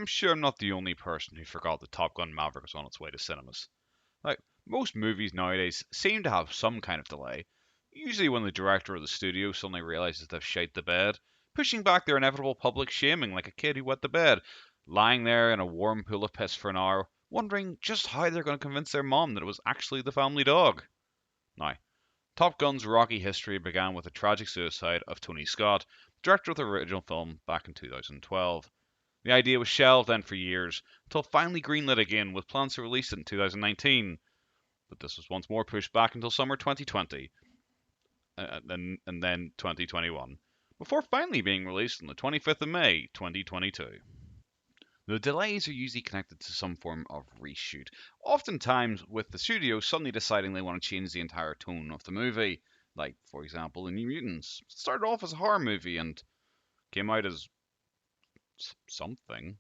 I'm sure I'm not the only person who forgot that Top Gun Maverick was on its way to cinemas. Like, most movies nowadays seem to have some kind of delay, usually when the director or the studio suddenly realizes they've shite the bed, pushing back their inevitable public shaming like a kid who wet the bed, lying there in a warm pool of piss for an hour, wondering just how they're going to convince their mom that it was actually the family dog. Now, Top Gun's rocky history began with the tragic suicide of Tony Scott, director of the original film, back in 2012. The idea was shelved then for years, until finally greenlit again with plans to release it in 2019. But this was once more pushed back until summer 2020, and then 2021, before finally being released on the 25th of May 2022. The delays are usually connected to some form of reshoot, oftentimes with the studio suddenly deciding they want to change the entire tone of the movie. Like, for example, The New Mutants started off as a horror movie and came out as something.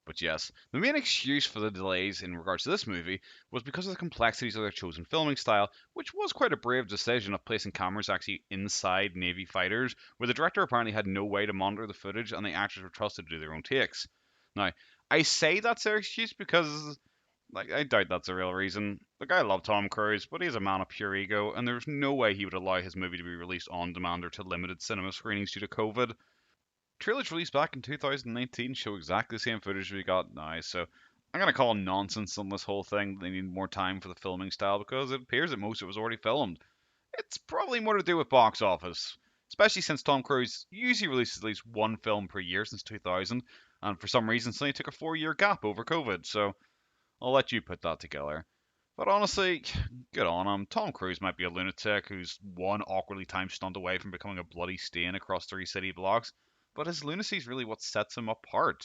But yes, the main excuse for the delays in regards to this movie was because of the complexities of their chosen filming style, which was quite a brave decision of placing cameras actually inside Navy fighters, where the director apparently had no way to monitor the footage and the actors were trusted to do their own takes. Now, I say that's their excuse because, like, I doubt that's a real reason. Like, I love Tom Cruise, but he's a man of pure ego, and there's no way he would allow his movie to be released on demand or to limited cinema screenings due to COVID. Trailers released back in 2019 show exactly the same footage we got now, so I'm gonna call nonsense on this whole thing. They need more time for the filming style because it appears that most of it was already filmed. It's probably more to do with box office, especially since Tom Cruise usually releases at least one film per year since 2000, and for some reason suddenly took a 4 year gap over COVID. So I'll let you put that together. But honestly, good on him. Tom Cruise might be a lunatic who's one awkwardly timed stunt away from becoming a bloody stain across 3 city blocks, but his lunacy is really what sets him apart.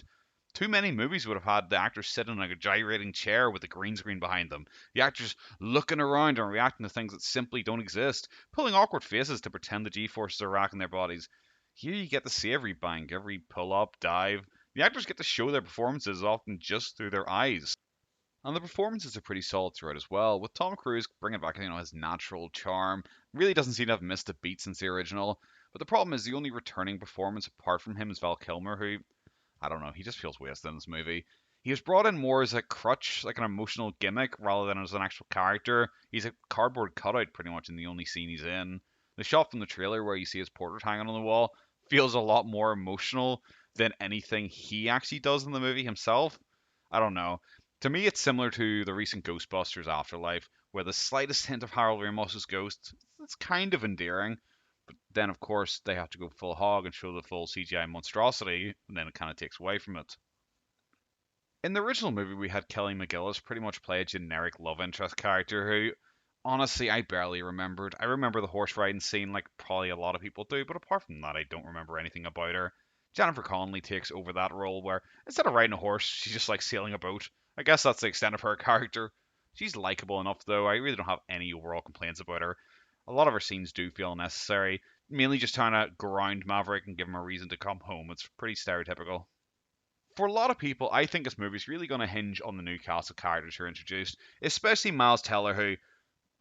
Too many movies would have had the actors sitting in a gyrating chair with a green screen behind them, the actors looking around and reacting to things that simply don't exist, pulling awkward faces to pretend the G-forces are racking their bodies. Here you get to see every bang, every pull-up, dive. The actors get to show their performances often just through their eyes. And the performances are pretty solid throughout as well, with Tom Cruise bringing back his natural charm. Really doesn't seem to have missed a beat since the original. But the problem is the only returning performance apart from him is Val Kilmer, who I don't know, he just feels wasted in this movie. He was brought in more as a crutch, like an emotional gimmick, rather than as an actual character. He's a cardboard cutout pretty much in the only scene he's in. The shot from the trailer where you see his portrait hanging on the wall feels a lot more emotional than anything he actually does in the movie himself. I don't know. To me, it's similar to the recent Ghostbusters Afterlife, where the slightest hint of Harold Ramos's ghost, it's kind of endearing, but then of course they have to go full hog and show the full CGI monstrosity, and then it kind of takes away from it. In the original movie, we had Kelly McGillis pretty much play a generic love interest character who, honestly, I barely remembered. I remember the horse riding scene like probably a lot of people do, but apart from that, I don't remember anything about her. Jennifer Connelly takes over that role where instead of riding a horse, she's just like sailing a boat. I guess that's the extent of her character. She's likable enough though. I really don't have any overall complaints about her. A lot of her scenes do feel necessary, mainly just trying to ground Maverick and give him a reason to come home. It's pretty stereotypical. For a lot of people, I think this movie's really going to hinge on the new cast of characters who are introduced, especially Miles Teller, who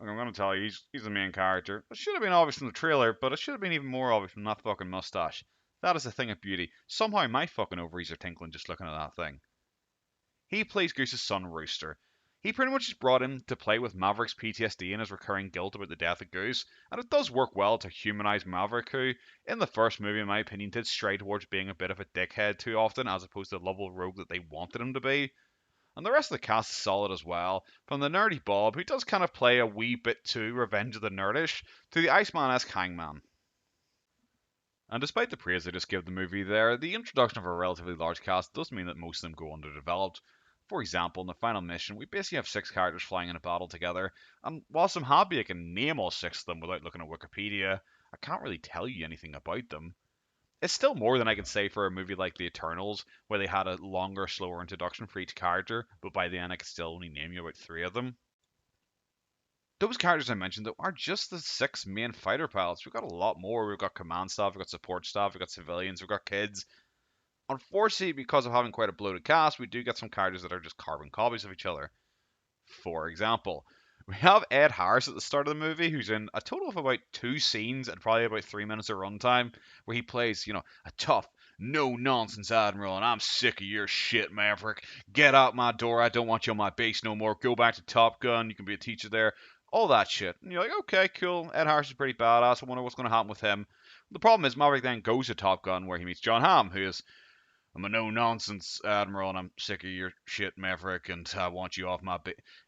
I'm going to tell you, he's the main character. It should have been obvious from the trailer, but it should have been even more obvious from that fucking mustache. That is a thing of beauty. Somehow my fucking ovaries are tinkling just looking at that thing. He plays Goose's son, Rooster. He pretty much just brought him to play with Maverick's PTSD and his recurring guilt about the death of Goose, and it does work well to humanize Maverick, who, in the first movie, in my opinion, did stray towards being a bit of a dickhead too often, as opposed to the lovable rogue that they wanted him to be. And the rest of the cast is solid as well, from the nerdy Bob, who does kind of play a wee bit too Revenge of the Nerdish, to the Iceman-esque Hangman. And despite the praise I just gave the movie there, the introduction of a relatively large cast does mean that most of them go underdeveloped. For example, in the final mission, we basically have 6 characters flying in a battle together, and whilst I'm happy I can name all 6 of them without looking at Wikipedia, I can't really tell you anything about them. It's still more than I can say for a movie like The Eternals, where they had a longer, slower introduction for each character, but by the end I could still only name you about 3 of them. Those characters I mentioned though are just the 6 main fighter pilots. We've got a lot more. We've got command staff, we've got support staff, we've got civilians, we've got kids. Unfortunately, because of having quite a bloated cast, we do get some characters that are just carbon copies of each other. For example, we have Ed Harris at the start of the movie, who's in a total of about 2 scenes and probably about 3 minutes of runtime, where he plays, a tough, No nonsense, Admiral, and I'm sick of your shit, Maverick. Get out my door. I don't want you on my base no more. Go back to Top Gun. You can be a teacher there. All that shit. And you're like, okay, cool. Ed Harris is pretty badass. I wonder what's going to happen with him. The problem is Maverick then goes to Top Gun where he meets John Hamm, who is I'm a no nonsense admiral, and I'm sick of your shit, Maverick, and I want you off my.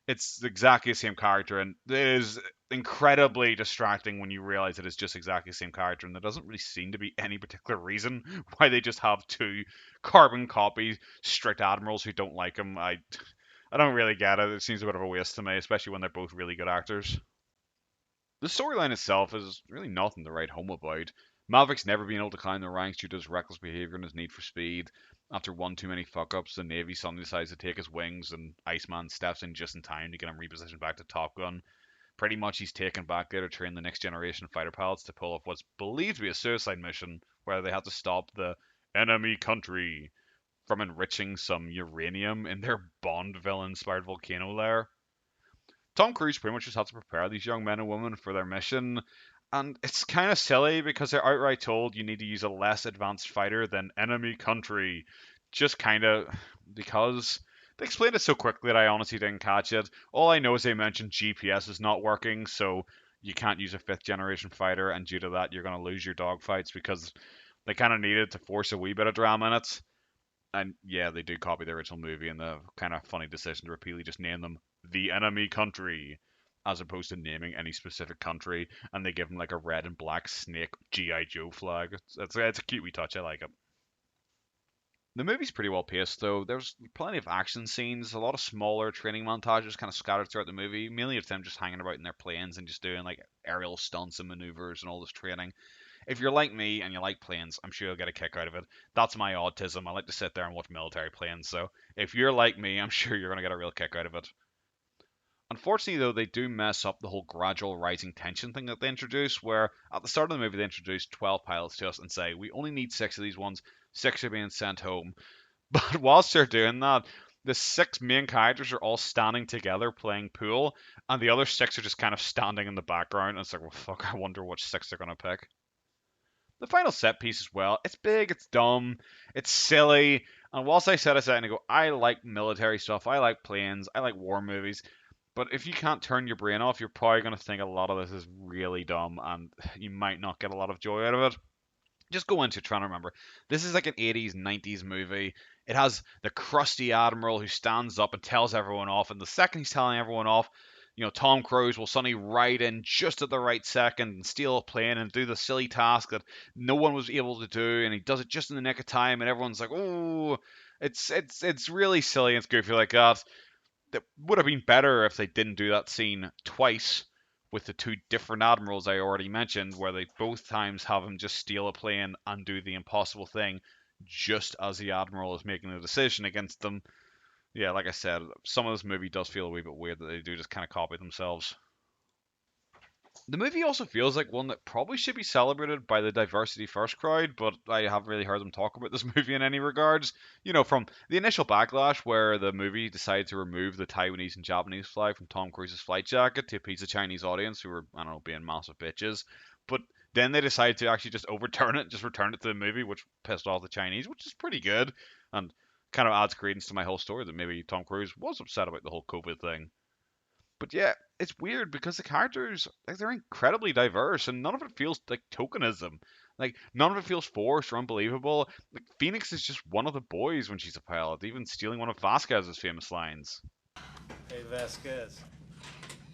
It's exactly the same character, and it is incredibly distracting when you realize it is just exactly the same character, and there doesn't really seem to be any particular reason why they just have two carbon copy strict admirals who don't like him. I don't really get it. It seems a bit of a waste to me, especially when they're both really good actors. The storyline itself is really nothing to write home about. Maverick's never been able to climb the ranks due to his reckless behavior and his need for speed. After one too many fuck ups, the Navy suddenly decides to take his wings, and Iceman steps in just in time to get him repositioned back to Top Gun. Pretty much, he's taken back there to train the next generation fighter pilots to pull off what's believed to be a suicide mission, where they have to stop the enemy country from enriching some uranium in their Bondville inspired volcano lair. Tom Cruise pretty much just has to prepare these young men and women for their mission. And it's kind of silly because they're outright told you need to use a less advanced fighter than enemy country. Just kind of because they explained it so quickly that I honestly didn't catch it. All I know is they mentioned GPS is not working, so you can't use a fifth generation fighter, and due to that, you're going to lose your dogfights because they kind of needed to force a wee bit of drama in it. And yeah, they do copy the original movie and the kind of funny decision to repeatedly just name them the enemy country as opposed to naming any specific country. And they give them like a red and black snake G.I. Joe flag. It's a cute wee touch. I like it. The movie's pretty well paced though. There's plenty of action scenes, a lot of smaller training montages kind of scattered throughout the movie, mainly of them just hanging about in their planes and just doing like aerial stunts and maneuvers and all this training. If you're like me and you like planes, I'm sure you'll get a kick out of it. That's my autism. I like to sit there and watch military planes. So if you're like me, I'm sure you're going to get a real kick out of it. Unfortunately, though, they do mess up the whole gradual rising tension thing that they introduce, where at the start of the movie they introduce 12 pilots to us and say, we only need six of these ones, six are being sent home. But whilst they're doing that, the six main characters are all standing together playing pool, and the other six are just kind of standing in the background. And it's like, well, fuck, I wonder which six they're going to pick. The final set piece as well, it's big, it's dumb, it's silly. And whilst I said a second ago, I like military stuff, I like planes, I like war movies. But if you can't turn your brain off, you're probably going to think a lot of this is really dumb and you might not get a lot of joy out of it. Just go into trying to remember. This is like an 80s, 90s movie. It has the crusty admiral who stands up and tells everyone off. And the second he's telling everyone off, Tom Cruise will suddenly ride in just at the right second and steal a plane and do the silly task that no one was able to do, and he does it just in the nick of time, and everyone's like, "Oh, it's really silly and it's goofy like that." That would have been better if they didn't do that scene twice with the two different admirals I already mentioned, where they both times have him just steal a plane and do the impossible thing just as the admiral is making a decision against them. Yeah, like I said, some of this movie does feel a wee bit weird that they do just kind of copy themselves. The movie also feels like one that probably should be celebrated by the diversity first crowd, but I haven't really heard them talk about this movie in any regards. From the initial backlash where the movie decided to remove the Taiwanese and Japanese flag from Tom Cruise's flight jacket to appease the Chinese audience who were, I don't know, being massive bitches. But then they decided to actually just overturn it, just return it to the movie, which pissed off the Chinese, which is pretty good and kind of adds credence to my whole story that maybe Tom Cruise was upset about the whole COVID thing. But yeah, it's weird because the characters like they're incredibly diverse and none of it feels like tokenism. Like none of it feels forced or unbelievable. Like Phoenix is just one of the boys when she's a pilot, even stealing one of Vasquez's famous lines. Hey, Vasquez.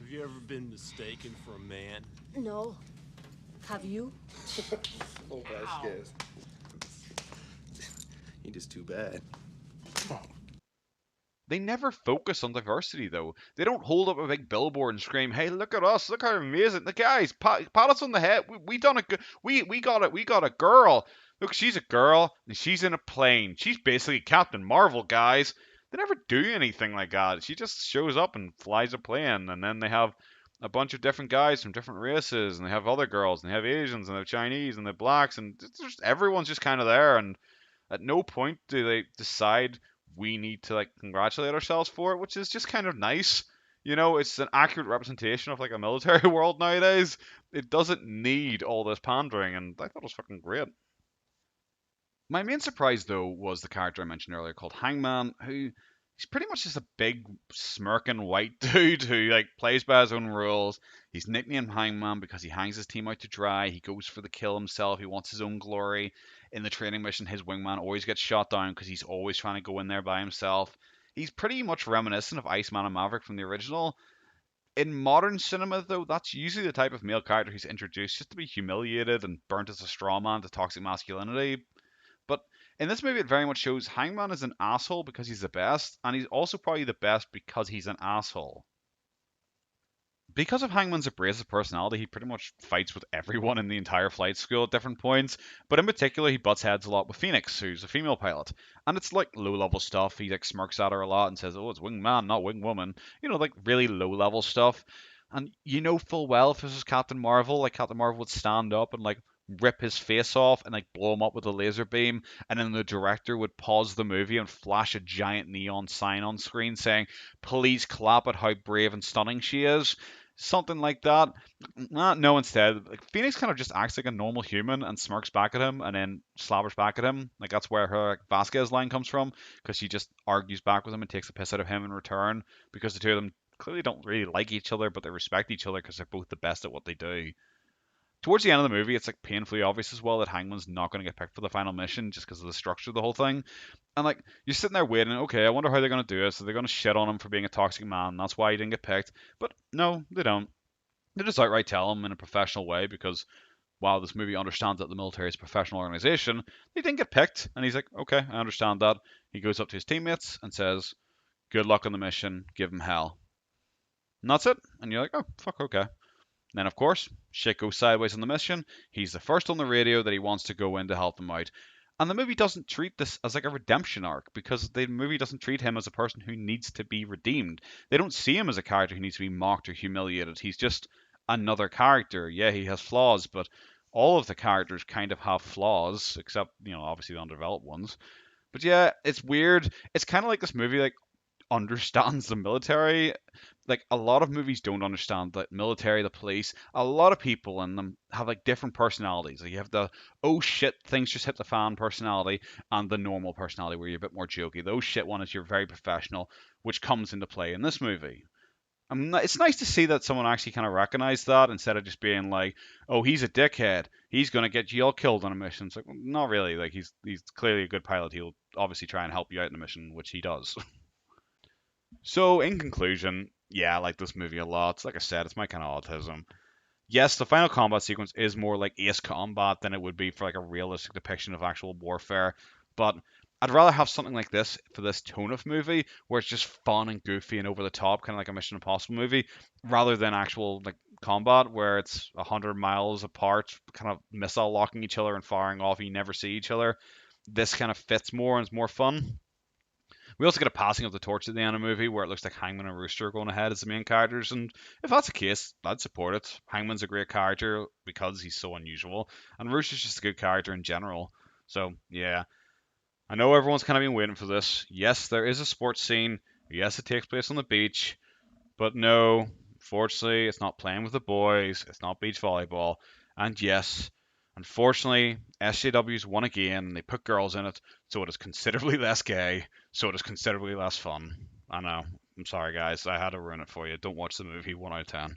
Have you ever been mistaken for a man? No. Have you? Oh, Vasquez. You're just too bad. They never focus on diversity though. They don't hold up a big billboard and scream, "Hey, look at us! Look how amazing the guys! Pat us on the head. We done a good. We got it. We got a girl. Look, she's a girl and she's in a plane. She's basically Captain Marvel, guys." They never do anything like that. She just shows up and flies a plane, and then they have a bunch of different guys from different races, and they have other girls, and they have Asians, and they have Chinese, and they have blacks, and everyone's just kind of there. And at no point do they decide we need to like congratulate ourselves for it, which is just kind of nice. It's an accurate representation of like a military world nowadays. It doesn't need all this pandering, and I thought it was fucking great. My main surprise, though, was the character I mentioned earlier called Hangman, who he's pretty much just a big smirking white dude who like plays by his own rules. He's nicknamed Hangman because he hangs his team out to dry. He goes for the kill himself. He wants his own glory. In the training mission, his wingman always gets shot down because he's always trying to go in there by himself. He's pretty much reminiscent of Iceman and Maverick from the original. In modern cinema, though, that's usually the type of male character who's introduced just to be humiliated and burnt as a straw man to toxic masculinity. But in this movie, it very much shows Hangman is an asshole because he's the best, and he's also probably the best because he's an asshole. Because of Hangman's abrasive personality, he pretty much fights with everyone in the entire flight school at different points, but in particular, he butts heads a lot with Phoenix, who's a female pilot. And it's like low level stuff. He like smirks at her a lot and says, "Oh, it's wingman, not wingwoman." You know, like really low level stuff. And you know full well if this was Captain Marvel, like Captain Marvel would stand up and like rip his face off and like blow him up with a laser beam, and then the director would pause the movie and flash a giant neon sign on screen saying, "Please clap at how brave and stunning she is." Something like that. No, instead, like Phoenix kind of just acts like a normal human and smirks back at him and then slappers back at him. Like that's where her like, Vasquez line comes from, because she just argues back with him and takes the piss out of him in return, because the two of them clearly don't really like each other, but they respect each other because they're both the best at what they do. Towards the end of the movie, it's like painfully obvious as well that Hangman's not going to get picked for the final mission just because of the structure of the whole thing. And like you're sitting there waiting, okay, I wonder how they're going to do it. So they're going to shit on him for being a toxic man. That's why he didn't get picked. But no, they don't. They just outright tell him in a professional way because while this movie understands that the military is a professional organization, they didn't get picked. And he's like, okay, I understand that. He goes up to his teammates and says, "Good luck on the mission. Give him hell." And that's it. And you're like, oh, fuck, okay. Then, of course, shit goes sideways on the mission. He's the first on the radio that he wants to go in to help them out. And the movie doesn't treat this as like a redemption arc because the movie doesn't treat him as a person who needs to be redeemed. They don't see him as a character who needs to be mocked or humiliated. He's just another character. Yeah, he has flaws, but all of the characters kind of have flaws, except, obviously the undeveloped ones. But yeah, it's weird. It's kind of like this movie, like, understands the military. Like a lot of movies don't understand that military, the police, a lot of people in them have like different personalities. Like you have the oh shit, things just hit the fan personality, and the normal personality where you're a bit more jokey. The oh shit one is you're very professional, which comes into play in this movie. It's nice to see that someone actually kind of recognized that instead of just being like, "Oh, he's a dickhead. He's gonna get you all killed on a mission." It's like, well, not really. Like he's clearly a good pilot. He'll obviously try and help you out in a mission, which he does. So, in conclusion, yeah, I like this movie a lot. Like I said, it's my kind of autism. Yes, the final combat sequence is more like Ace Combat than it would be for like a realistic depiction of actual warfare. But I'd rather have something like this for this tone of movie, where it's just fun and goofy and over the top, kind of like a Mission Impossible movie, rather than actual like combat where it's 100 miles apart, kind of missile locking each other and firing off, and you never see each other. This kind of fits more and is more fun. We also get a passing of the torch at the end of the movie where it looks like Hangman and Rooster are going ahead as the main characters, and if that's the case, I'd support it. Hangman's a great character because he's so unusual, and Rooster's just a good character in general. So yeah, I know everyone's kind of been waiting for this. Yes, there is a sports scene. Yes, it takes place on the beach, but no, fortunately, it's not playing with the boys. It's not beach volleyball, and yes, unfortunately, SJW's won again, and they put girls in it, so it is considerably less gay, so it is considerably less fun. I know. I'm sorry, guys. I had to ruin it for you. Don't watch the movie 1 out of 10.